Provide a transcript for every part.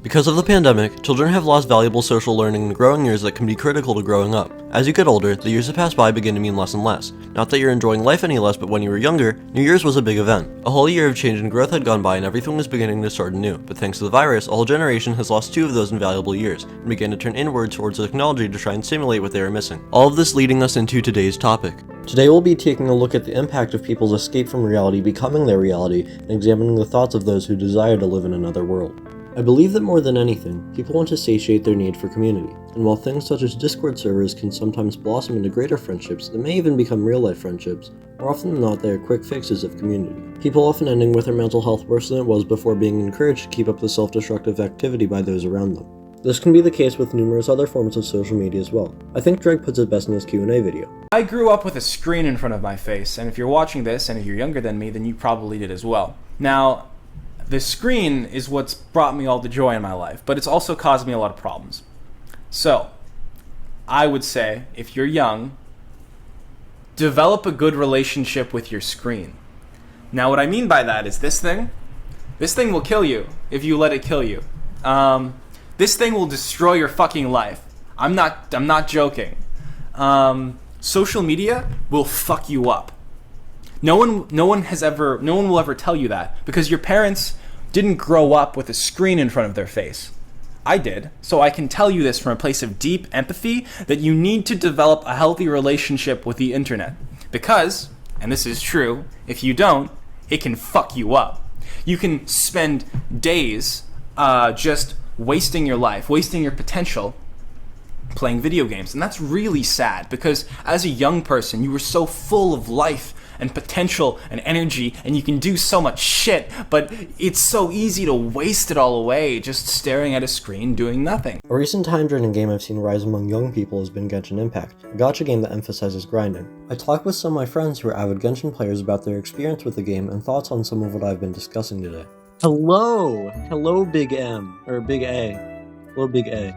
Because of the pandemic, children have lost valuable social learning in the growing years that can be critical to growing up. As you get older, the years that pass by begin to mean less and less. Not that you're enjoying life any less, but when you were younger, New Year's was a big event. A whole year of change and growth had gone by and everything was beginning to start anew. But thanks to the virus, a whole generation has lost 2 of those invaluable years, and began to turn inward towards technology to try and simulate what they were missing. All of this leading us into today's topic. Today we'll be taking a look at the impact of people's escape from reality becoming their reality, and examining the thoughts of those who desire to live in another world. I believe that more than anything, people want to satiate their need for community, and while things such as Discord servers can sometimes blossom into greater friendships that may even become real-life friendships, more often than not they are quick fixes of community. People often ending with their mental health worse than it was before being encouraged to keep up the self-destructive activity by those around them. This can be the case with numerous other forms of social media as well. I think Drake puts it best in his Q&A video. I grew up with a screen in front of my face, and if you're watching this, and if you're younger than me, then you probably did as well. Now, the screen is what's brought me all the joy in my life, but it's also caused me a lot of problems. So, I would say, if you're young, develop a good relationship with your screen. Now, what I mean by that is this thing will kill you if you let it kill you. This thing will destroy your fucking life. I'm not joking. Social media will fuck you up. No one will ever tell you that, because your parents didn't grow up with a screen in front of their face. I did, so I can tell you this from a place of deep empathy, that you need to develop a healthy relationship with the internet. Because, and this is true, if you don't, it can fuck you up. You can spend days just wasting your life, wasting your potential, playing video games. And that's really sad, because as a young person, you were so full of life and potential and energy, and you can do so much shit, but it's so easy to waste it all away just staring at a screen doing nothing. A recent time-driven game I've seen rise among young people has been Genshin Impact, a gacha game that emphasizes grinding. I talked with some of my friends who are avid Genshin players about their experience with the game and thoughts on some of what I've been discussing today. Hello! Hello, Big M. Or Big A. Hello, Big A.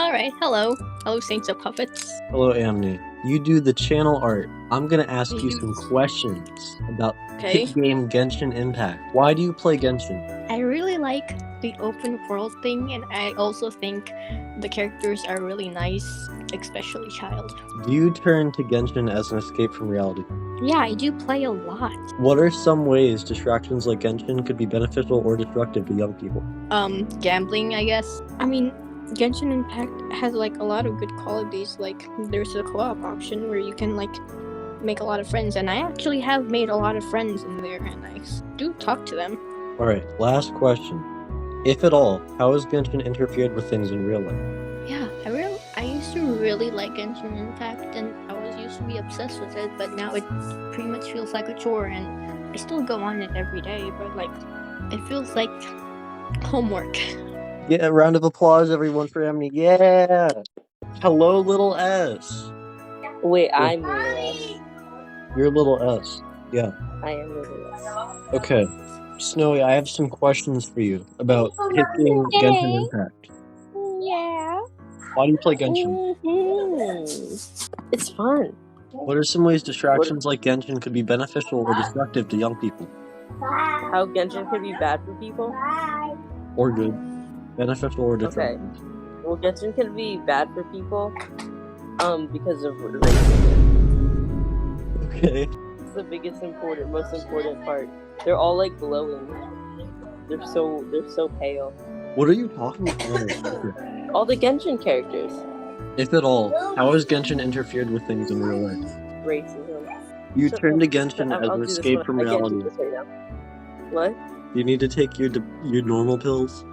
Alright, hello. Hello, Saints of Puppets. Hello, Amni. You do the channel art. I'm gonna ask you some questions about the game Genshin Impact. Why do you play Genshin? I really like the open world thing, and I also think the characters are really nice, especially Child. Do you turn to Genshin as an escape from reality? Yeah, I do play a lot. What are some ways distractions like Genshin could be beneficial or destructive to young people? Gambling, I guess. I mean, Genshin Impact has like a lot of good qualities. Like, there's a co-op option where you can like make a lot of friends, and I actually have made a lot of friends in there, and I do talk to them. Alright, last question. If at all, how has Genshin interfered with things in real life? Yeah, I used to really like Genshin Impact, and I used to be obsessed with it, but now it pretty much feels like a chore, and I still go on it every day, but like, it feels like homework. Yeah, a round of applause everyone for Amni. Yeah! Hello, little S. Wait, I'm little S. You're little S. Yeah. I am little S. Okay. Snowy, I have some questions for you about hitting Genshin Impact. Yeah. Why do you play Genshin? It's fun. What are some ways distractions like Genshin could be beneficial or destructive to young people? How Genshin could be bad for people? Or good. Beneficial or destructive? Okay. Well, Genshin can be bad for people, because of racism. Okay. It's the most important part. They're all like glowing. They're so pale. What are you talking about? All the Genshin characters. If at all, how has Genshin interfered with things in real life? Racism. You turn to Genshin as an escape from reality. What? You need to take your normal pills?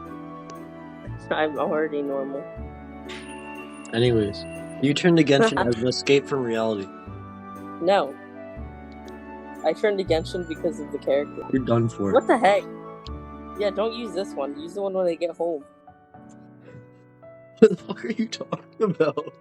I'm already normal. Anyways, you turn to Genshin as an escape from reality. No. I turned to Genshin because of the character. You're done for. What the heck? Yeah, don't use this one. Use the one when they get home. What the fuck are you talking about?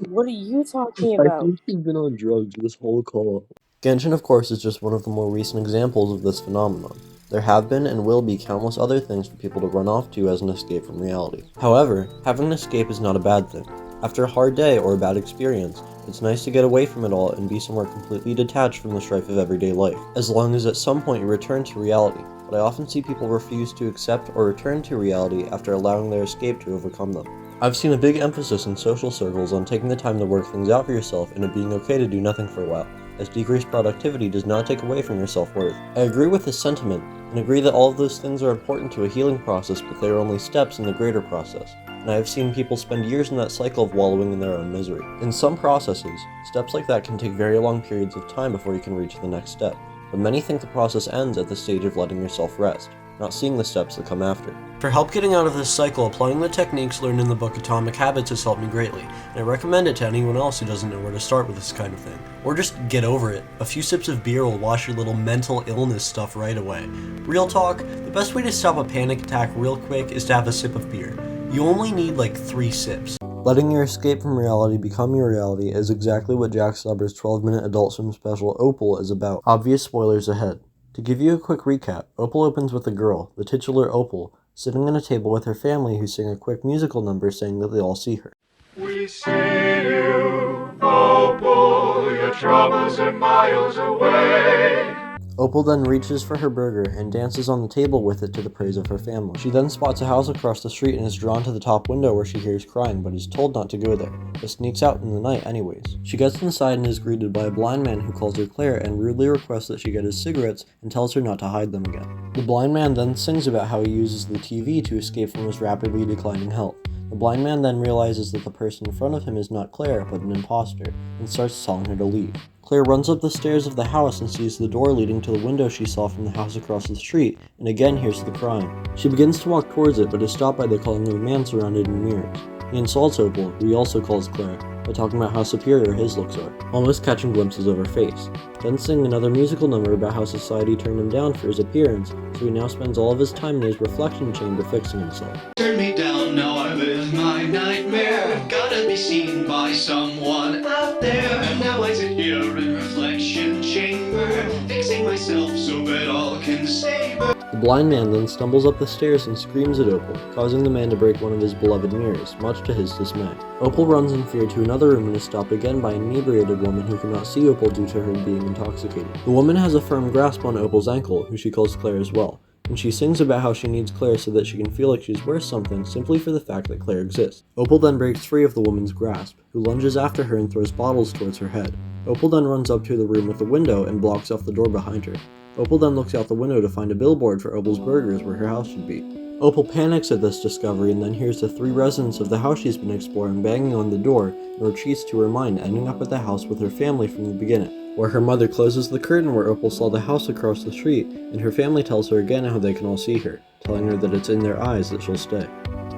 What are you talking about? I think you've been on drugs this whole call. Genshin, of course, is just one of the more recent examples of this phenomenon. There have been and will be countless other things for people to run off to as an escape from reality. However, having an escape is not a bad thing. After a hard day or a bad experience, it's nice to get away from it all and be somewhere completely detached from the strife of everyday life, as long as at some point you return to reality. but I often see people refuse to accept or return to reality after allowing their escape to overcome them. I've seen a big emphasis in social circles on taking the time to work things out for yourself and it being okay to do nothing for a while, as decreased productivity does not take away from your self-worth. I agree with this sentiment, and agree that all of those things are important to a healing process, but they are only steps in the greater process, and I have seen people spend years in that cycle of wallowing in their own misery. In some processes, steps like that can take very long periods of time before you can reach the next step, but many think the process ends at the stage of letting yourself rest, not seeing the steps that come after. For help getting out of this cycle, applying the techniques learned in the book Atomic Habits has helped me greatly, and I recommend it to anyone else who doesn't know where to start with this kind of thing. Or just get over it. A few sips of beer will wash your little mental illness stuff right away. Real talk, the best way to stop a panic attack real quick is to have a sip of beer. You only need like 3 sips. Letting your escape from reality become your reality is exactly what Jack Stauber's 12-minute Adult Swim special Opal is about. Obvious spoilers ahead. To give you a quick recap, Opal opens with a girl, the titular Opal, sitting at a table with her family who sing a quick musical number saying that they all see her. We see you, Opal, your troubles are miles away. Opal then reaches for her burger and dances on the table with it to the praise of her family. She then spots a house across the street and is drawn to the top window where she hears crying but is told not to go there, but sneaks out in the night anyways. She gets inside and is greeted by a blind man who calls her Claire and rudely requests that she get his cigarettes and tells her not to hide them again. The blind man then sings about how he uses the TV to escape from his rapidly declining health. The blind man then realizes that the person in front of him is not Claire, but an imposter, and starts telling her to leave. Claire runs up the stairs of the house and sees the door leading to the window she saw from the house across the street, and again hears the crying. She begins to walk towards it, but is stopped by the calling of a man surrounded in mirrors. He insults Opal, who he also calls Claire, by talking about how superior his looks are, almost catching glimpses of her face. Then sing another musical number about how society turned him down for his appearance, so he now spends all of his time in his reflection chamber fixing himself. Turn me down, now I live my nightmare. Gotta be seen by someone out there. And now I sit here in reflection chamber, fixing myself so that all can savor. The blind man then stumbles up the stairs and screams at Opal, causing the man to break one of his beloved mirrors, much to his dismay. Opal runs in fear to another room and is stopped again by an inebriated woman who cannot see Opal due to her being intoxicated. The woman has a firm grasp on Opal's ankle, who she calls Claire as well, and she sings about how she needs Claire so that she can feel like she's worth something simply for the fact that Claire exists. Opal then breaks free of the woman's grasp, who lunges after her and throws bottles towards her head. Opal then runs up to the room with the window and blocks off the door behind her. Opal then looks out the window to find a billboard for Opal's Burgers where her house should be. Opal panics at this discovery and then hears the 3 residents of the house she's been exploring banging on the door and retreats to her mind, ending up at the house with her family from the beginning, where her mother closes the curtain where Opal saw the house across the street, and her family tells her again how they can all see her, telling her that it's in their eyes that she'll stay.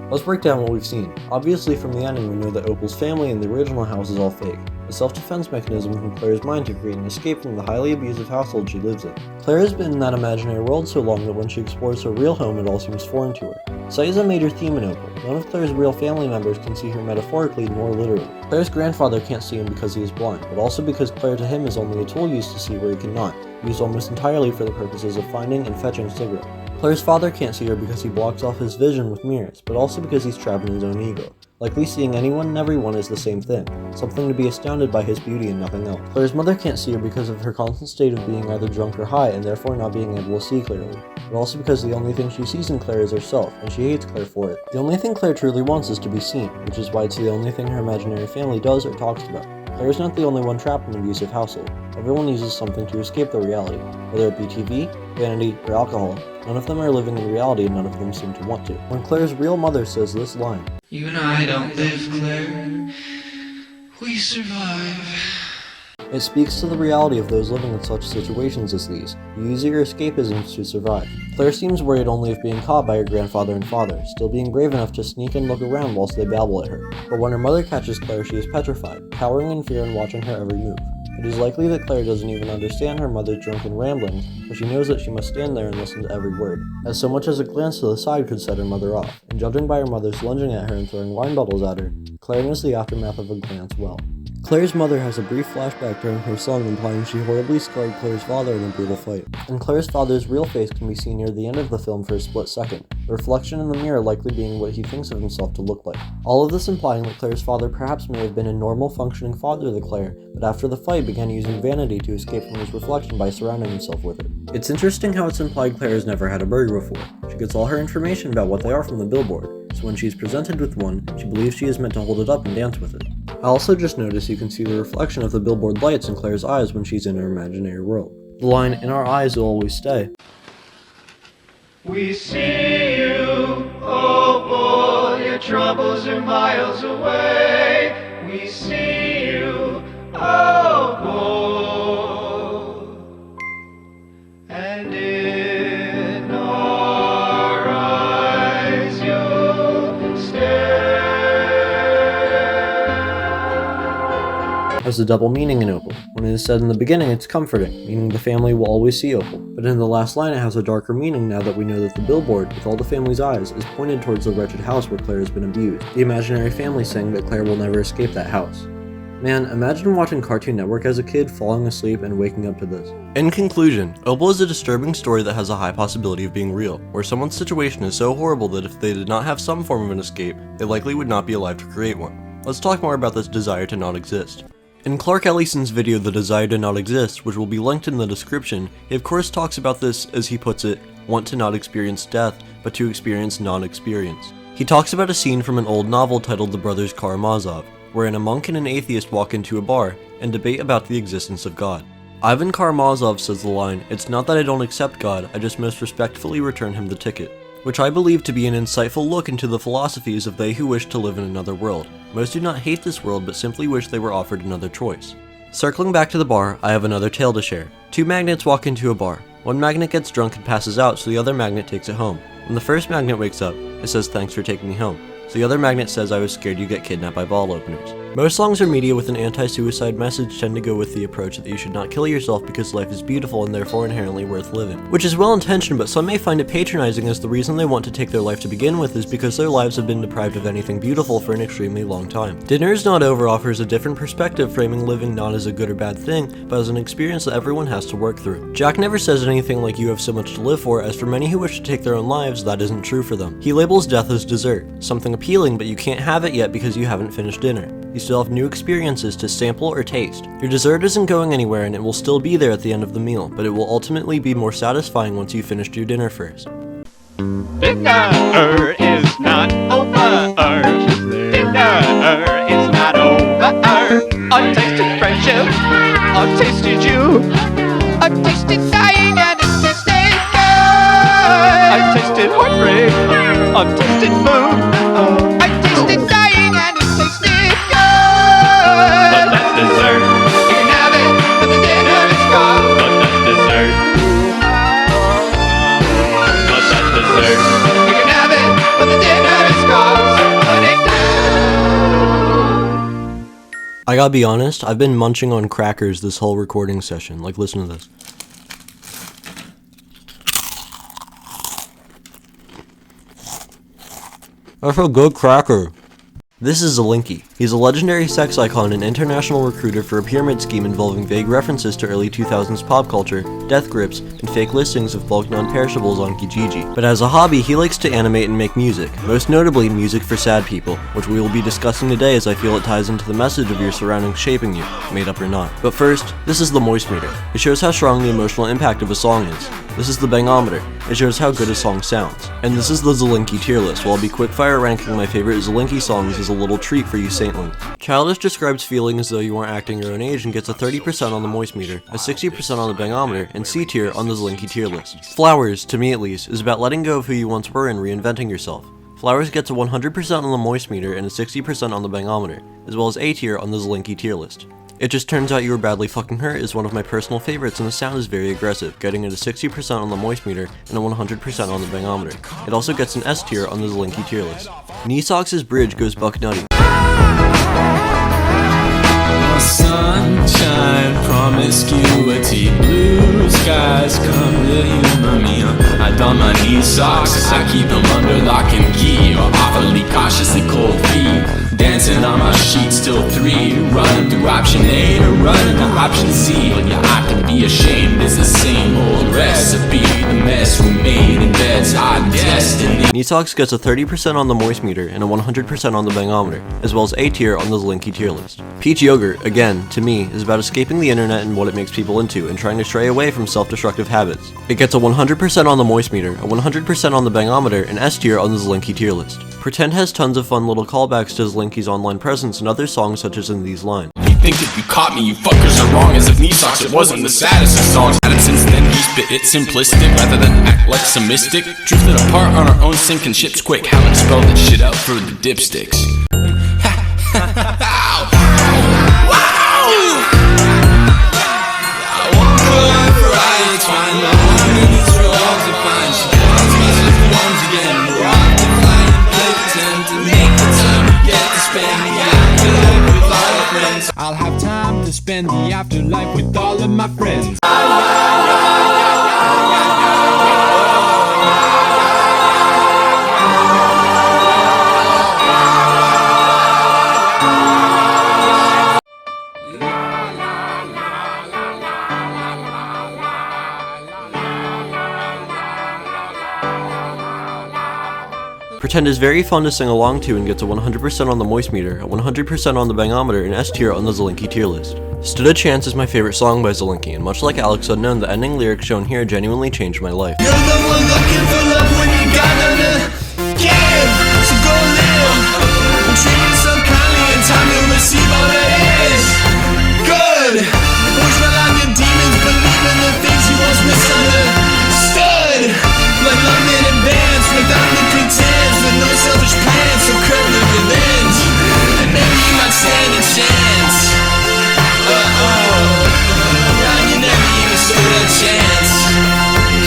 Let's break down what we've seen. Obviously from the ending we know that Opal's family in the original house is all fake, a self-defense mechanism from Claire's mind to create an escape from the highly abusive household she lives in. Claire has been in that imaginary world so long that when she explores her real home it all seems foreign to her. Sight is a major theme in Opal. None of Claire's real family members can see her metaphorically nor literally. Claire's grandfather can't see him because he is blind, but also because Claire to him is only a tool used to see where he cannot, used almost entirely for the purposes of finding and fetching cigarettes. Claire's father can't see her because he blocks off his vision with mirrors, but also because he's trapped in his own ego. Likely seeing anyone and everyone is the same thing, something to be astounded by his beauty and nothing else. Claire's mother can't see her because of her constant state of being either drunk or high and therefore not being able to see clearly, but also because the only thing she sees in Claire is herself, and she hates Claire for it. The only thing Claire truly wants is to be seen, which is why it's the only thing her imaginary family does or talks about. Claire's not the only one trapped in an abusive household. Everyone uses something to escape their reality, whether it be TV, vanity, or alcohol. None of them are living in reality and none of them seem to want to. When Claire's real mother says this line, You and I don't live, Claire. We survive. it speaks to the reality of those living in such situations as these, who use your escapisms to survive. Claire seems worried only of being caught by her grandfather and father, still being brave enough to sneak and look around whilst they babble at her. But when her mother catches Claire, she is petrified, cowering in fear and watching her every move. It is likely that Claire doesn't even understand her mother's drunken ramblings, but she knows that she must stand there and listen to every word, as so much as a glance to the side could set her mother off, and judging by her mother's lunging at her and throwing wine bottles at her, Claire knows the aftermath of a glance well. Claire's mother has a brief flashback during her song implying she horribly scarred Claire's father in a brutal fight. And Claire's father's real face can be seen near the end of the film for a split second, the reflection in the mirror likely being what he thinks of himself to look like. All of this implying that Claire's father perhaps may have been a normal functioning father to Claire, but after the fight began using vanity to escape from his reflection by surrounding himself with it. It's interesting how it's implied Claire has never had a burger before. She gets all her information about what they are from the billboard, so when she's presented with one, she believes she is meant to hold it up and dance with it. I also just noticed you can see the reflection of the billboard lights in Claire's eyes when she's in her imaginary world. The line, "In our eyes will always stay," We see you, Opal, your troubles are miles away. We see you, Opal, and in our eyes you'll stay. has a double meaning in Opal. When it is said in the beginning, it's comforting, meaning the family will always see Opal. But in the last line, it has a darker meaning now that we know that the billboard, with all the family's eyes, is pointed towards the wretched house where Claire has been abused. The imaginary family saying that Claire will never escape that house. Man, imagine watching Cartoon Network as a kid, falling asleep, and waking up to this. In conclusion, Opal is a disturbing story that has a high possibility of being real, where someone's situation is so horrible that if they did not have some form of an escape, they likely would not be alive to create one. Let's talk more about this desire to not exist. In Clark Elieson's video The Desire to Not Exist, which will be linked in the description, he of course talks about this, as he puts it, want to not experience death, but to experience non-experience. He talks about a scene from an old novel titled The Brothers Karamazov, wherein a monk and an atheist walk into a bar and debate about the existence of God. Ivan Karamazov says the line, "It's not that I don't accept God, I just most respectfully return him the ticket," which I believe to be an insightful look into the philosophies of they who wish to live in another world. Most do not hate this world, but simply wish they were offered another choice. Circling back to the bar, I have another tale to share. Two magnets walk into a bar. One magnet gets drunk and passes out, so the other magnet takes it home. When the first magnet wakes up, it says, "Thanks for taking me home." So the other magnet says, "I was scared you'd get kidnapped by bottle openers." Most songs or media with an anti-suicide message tend to go with the approach that you should not kill yourself because life is beautiful and therefore inherently worth living. Which is well intentioned, but some may find it patronizing, as the reason they want to take their life to begin with is because their lives have been deprived of anything beautiful for an extremely long time. Dinner is Not Over offers a different perspective, framing living not as a good or bad thing, but as an experience that everyone has to work through. Jack never says anything like "you have so much to live for," as for many who wish to take their own lives, that isn't true for them. He labels death as dessert, something appealing, but you can't have it yet because you haven't finished dinner. You still have new experiences to sample or taste. Your dessert isn't going anywhere and it will still be there at the end of the meal, but it will ultimately be more satisfying once you've finished your dinner first. Dinner is not over. Dinner is not over. I tasted friendship. I tasted you. I tasted dying and it tasted good. I tasted heartbreak. I tasted food. I tasted dying and it tasted good. But that's dessert. You can have it, but the dinner is gone. But that's dessert. But that's dessert. You can have it, but the dinner is gone. So put it down. I gotta be honest, I've been munching on crackers this whole recording session. Like, listen to this. That's a good cracker. This is Zalinki. He's a legendary sex icon and international recruiter for a pyramid scheme involving vague references to early 2000s pop culture, death grips, and fake listings of bulk non-perishables on Kijiji. But as a hobby, he likes to animate and make music, most notably music for sad people, which we will be discussing today as I feel it ties into the message of your surroundings shaping you, made up or not. But first, this is the moist meter. It shows how strong the emotional impact of a song is. This is the bangometer. It shows how good a song sounds. And this is the Zalinki tier list, where I'll be quickfire ranking my favorite Zalinki songs as a little treat for you saintlings. Childish describes feeling as though you aren't acting your own age and gets a 30% on the moist meter, a 60% on the bangometer, and C tier on the Zalinki tier list. Flowers, to me at least, is about letting go of who you once were and reinventing yourself. Flowers gets a 100% on the moist meter and a 60% on the bangometer, as well as A tier on the Zalinki tier list. It Just Turns Out You Were Badly Fucking Hurt is one of my personal favorites, and the sound is very aggressive, getting it a 60% on the moist meter and a 100% on the bangometer. It also gets an S tier on the Zalinki tier list. Knee-Socks' Bridge goes buck nutty. Sunshine, promiscuity, blue skies come to humor me. I don my knee socks, I keep them under lock and key, or awfully cautiously cold feet, dancing on my sheets till 3. Running through option A to running to option Z. But yeah, I can be ashamed, it's the same old recipe. The mess we made in bed's our destiny. Nisox gets a 30% on the moist meter and a 100% on the bangometer, as well as A tier on the Zalinki tier list. Peach Yogurt, again, to me, is about escaping the internet and what it makes people into and trying to stray away from self-destructive habits. It gets a 100% on the moist meter, a 100% on the bangometer, and S tier on the Zalinki tier list. Pretend has tons of fun little callbacks to Zalinki's online presence and other songs such as in these lines. You think if you caught me, you fuckers are wrong. As if Nisox, it wasn't the saddest of songs. And since then, he spit it simplistic rather than act like some mystic. Drifted apart on our own, sinking ships quick. Haven't spelled that shit out for the dipsticks. I'll have time to spend the afterlife with all of my friends. Pretend is very fun to sing along to and gets a 100% on the moist meter, a 100% on the bangometer, and S tier on the Zalinki tier list. Stood a Chance is my favorite song by Zalinki, and much like Alex Unknown, the ending lyrics shown here genuinely changed my life. You're the one looking for love when you got none again. So go live and treat yourself kindly. In time you'll receive all that is good. Push out your demons, believe in the things you once misunderstood. Like love in advance, without the pretense, with no selfish plans, so curb the revenge. And maybe you might stand a chance. You never even stood a chance.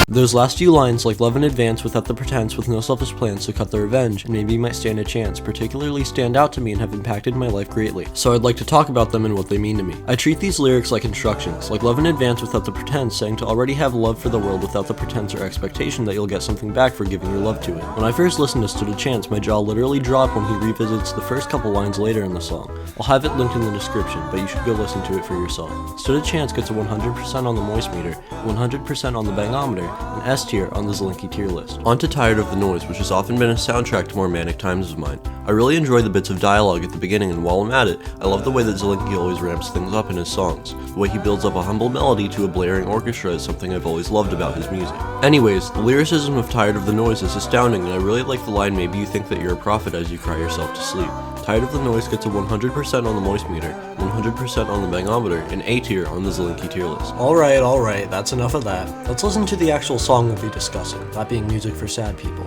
Those last few lines, like love in advance without the pretense, with no selfish plans to cut the revenge, and maybe you might stand a chance, particularly stand out to me and have impacted my life greatly. So I'd like to talk about them and what they mean to me. I treat these lyrics like instructions, like love in advance without the pretense, saying to already have love for the world without the pretense or expectation that you'll get something back for giving your love to it. When I first listened to Stood a Chance, my jaw literally dropped when he revisits the first couple lines later in the song. I'll have it linked in the description, but you should go listen to it for yourself. Stood a Chance gets a 100% on the moist meter, 100% on the bangometer, and S tier on the Zalinki tier list. On to Tired of the Noise, which has often been a soundtrack to more manic times of mine. I really enjoy the bits of dialogue at the beginning, and while I'm at it, I love the way that Zalinki always ramps things up in his songs. The way he builds up a humble melody to a blaring orchestra is something I've always loved about his music. Anyways, the lyricism of Tired of the Noise is astounding, and I really like the line, maybe you think that you're a prophet as you cry yourself to sleep. Tired of the Noise gets a 100% on the moist meter, 100% on the bangometer, and A tier on the Zalinki tier list. Alright, that's enough of that. Let's listen to the actual song we'll be discussing, that being music for sad people.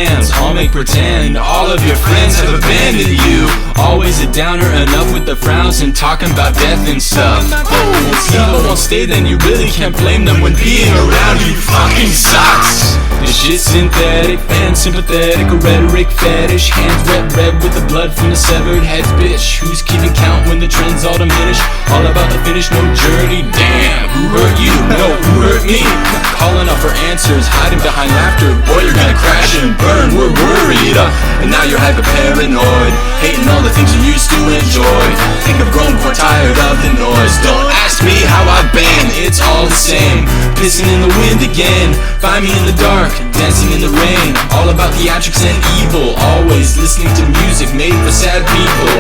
plans, all make pretend. All of your friends have abandoned you. Always a downer, enough with the frowns and talking about death and stuff. When people won't stay, then you really can't blame them when being around you fucking sucks. This shit's synthetic, fan sympathetic, a rhetoric fetish. Hands red with the blood from the severed heads, bitch. Who's keeping count when the trends all diminish? All about the finish, no journey. Damn, who hurt you? No, who hurt me? Calling up for answers, hiding behind laughter. Boy, you're gonna crash and burn, we're worried. And now you're hyper paranoid, hating all the things you used to enjoy. Think I've grown quite tired of the noise. Don't ask me how I've been, it's all the same. Pissing in the wind again, find me in the dark, dancing in the rain. All about theatrics and evil, always listening to music made for sad people.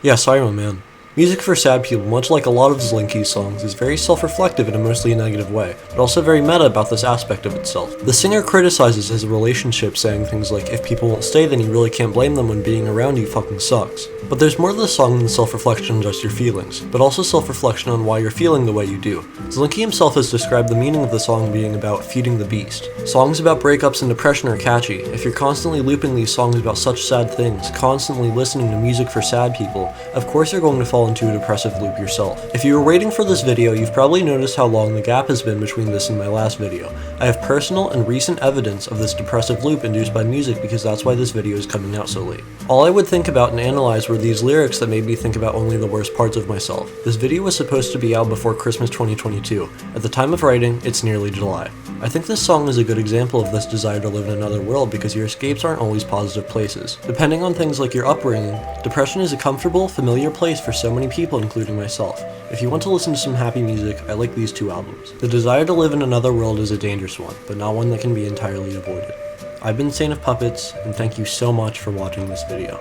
Yeah, sorry my man. Music for sad people, much like a lot of Zalinki's songs, is very self-reflective in a mostly negative way, but also very meta about this aspect of itself. The singer criticizes his relationship, saying things like, if people won't stay then you really can't blame them when being around you fucking sucks. But there's more to the song than self-reflection on just your feelings, but also self-reflection on why you're feeling the way you do. Zalinki himself has described the meaning of the song being about feeding the beast. Songs about breakups and depression are catchy. If you're constantly looping these songs about such sad things, constantly listening to music for sad people, of course you're going to fall into a depressive loop yourself. If you were waiting for this video, you've probably noticed how long the gap has been between this and my last video. I have personal and recent evidence of this depressive loop induced by music because that's why this video is coming out so late. All I would think about and analyze were these lyrics that made me think about only the worst parts of myself. This video was supposed to be out before Christmas 2022. At the time of writing, it's nearly July. I think this song is a good example of this desire to live in another world because your escapes aren't always positive places. Depending on things like your upbringing, depression is a comfortable, familiar place for so many people, including myself. If you want to listen to some happy music, I like these two albums. The desire to live in another world is a dangerous one, but not one that can be entirely avoided. I've been Saint of Puppets, and thank you so much for watching this video.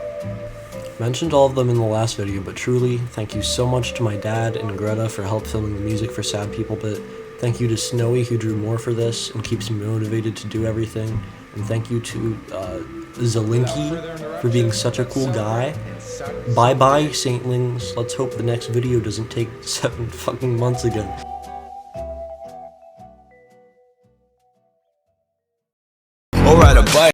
Mentioned all of them in the last video, but truly, thank you so much to my dad and Greta for help filming the music for Sad People Bit. Thank you to Snowy who drew more for this and keeps me motivated to do everything. And thank you to Zalinki for being such a cool guy. Bye bye, Saintlings. Let's hope the next video doesn't take 7 fucking months again.